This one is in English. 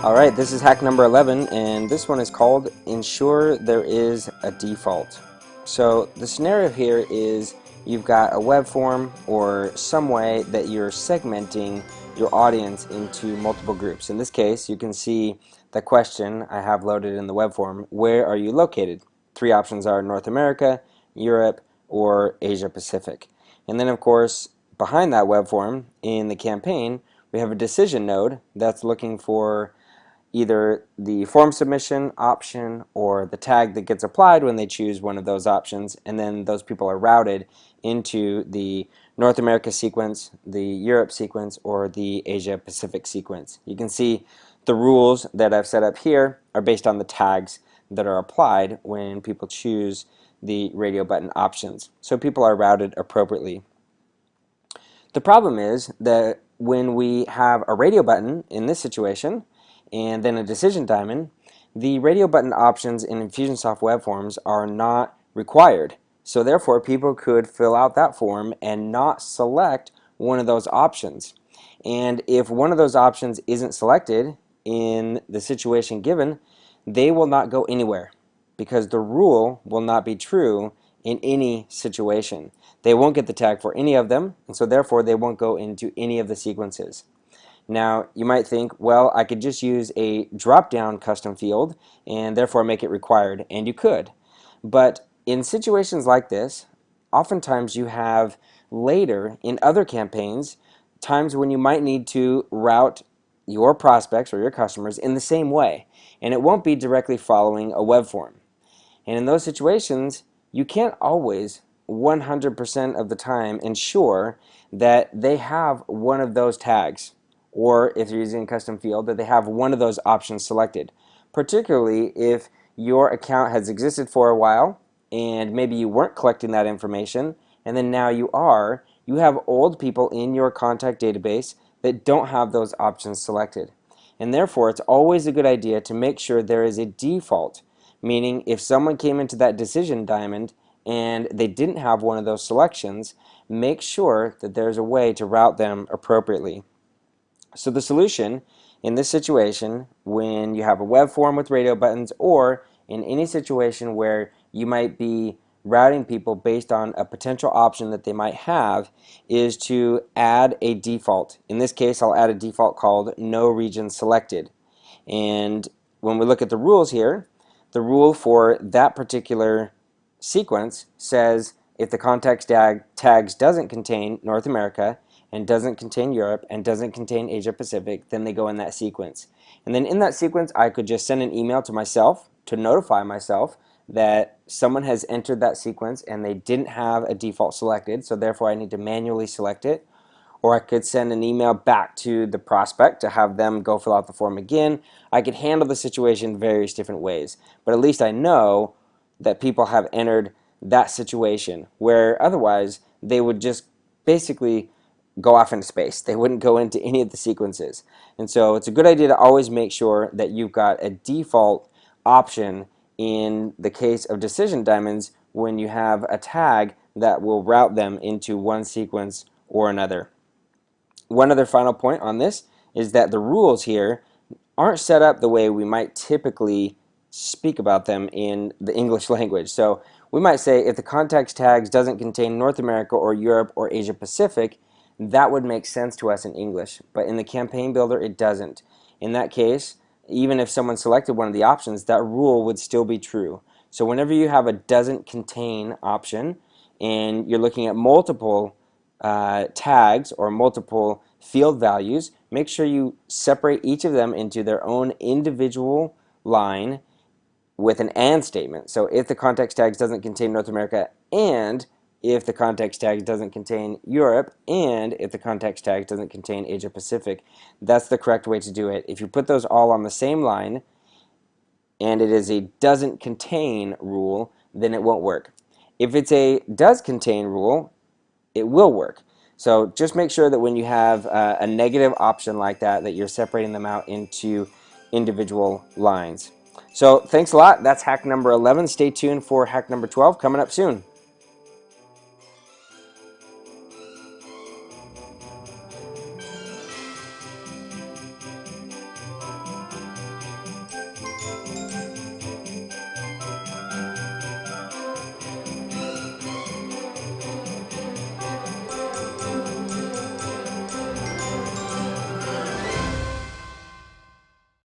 Alright, this is hack number 11, and this one is called Ensure There Is a Default. So the scenario here is you've got a web form or some way that you're segmenting your audience into multiple groups. In this case, you can see the question I have loaded in the web form: where are you located? Three options are North America, Europe, or Asia Pacific. And then of course, behind that web form in the campaign, we have a decision node that's looking for either the form submission option or the tag that gets applied when they choose one of those options, and then those people are routed into the North America sequence, the Europe sequence, or the Asia Pacific sequence. You can see the rules that I've set up here are based on the tags that are applied when people choose the radio button options, so people are routed appropriately. The problem is that when we have a radio button in this situation and then a decision diamond, the radio button options in Infusionsoft web forms are not required. So therefore, people could fill out that form and not select one of those options. And if one of those options isn't selected in the situation given, they will not go anywhere because the rule will not be true in any situation. They won't get the tag for any of them, and so therefore they won't go into any of the sequences. Now you might think, well, I could just use a drop-down custom field and therefore make it required, and you could. But in situations like this, oftentimes you have later in other campaigns times when you might need to route your prospects or your customers in the same way, and it won't be directly following a web form. And in those situations, you can't always 100% of the time ensure that they have one of those tags, or if you're using a custom field, that they have one of those options selected. Particularly if your account has existed for a while and maybe you weren't collecting that information and then now you are, you have old people in your contact database that don't have those options selected. And therefore, it's always a good idea to make sure there is a default, meaning if someone came into that decision diamond and they didn't have one of those selections, make sure that there's a way to route them appropriately. So the solution in this situation, when you have a web form with radio buttons, or in any situation where you might be routing people based on a potential option that they might have, is to add a default. In this case, I'll add a default called no region selected. And when we look at the rules here, the rule for that particular sequence says if the context tags doesn't contain North America and doesn't contain Europe and doesn't contain Asia Pacific, then they go in that sequence. And then in that sequence, I could just send an email to myself to notify myself that someone has entered that sequence and they didn't have a default selected, so therefore I need to manually select it. Or I could send an email back to the prospect to have them go fill out the form again. I could handle the situation various different ways, but at least I know that people have entered that situation, where otherwise they would just basically go off into space. They wouldn't go into any of the sequences. And so it's a good idea to always make sure that you've got a default option in the case of decision diamonds when you have a tag that will route them into one sequence or another. One other final point on this is that the rules here aren't set up the way we might typically speak about them in the English language. So we might say if the context tags doesn't contain North America or Europe or Asia Pacific, that would make sense to us in English. But in the campaign builder, it doesn't. In that case, even if someone selected one of the options, that rule would still be true. So whenever you have a doesn't contain option and you're looking at multiple tags or multiple field values, make sure you separate each of them into their own individual line with an AND statement. So if the context tags doesn't contain North America, and if the context tag doesn't contain Europe, and if the context tag doesn't contain Asia Pacific, that's the correct way to do it. If you put those all on the same line and it is a doesn't contain rule, then it won't work. If it's a does contain rule, it will work. So just make sure that when you have a negative option like that, that you're separating them out into individual lines. So thanks a lot. That's hack number 11. Stay tuned for hack number 12 coming up soon.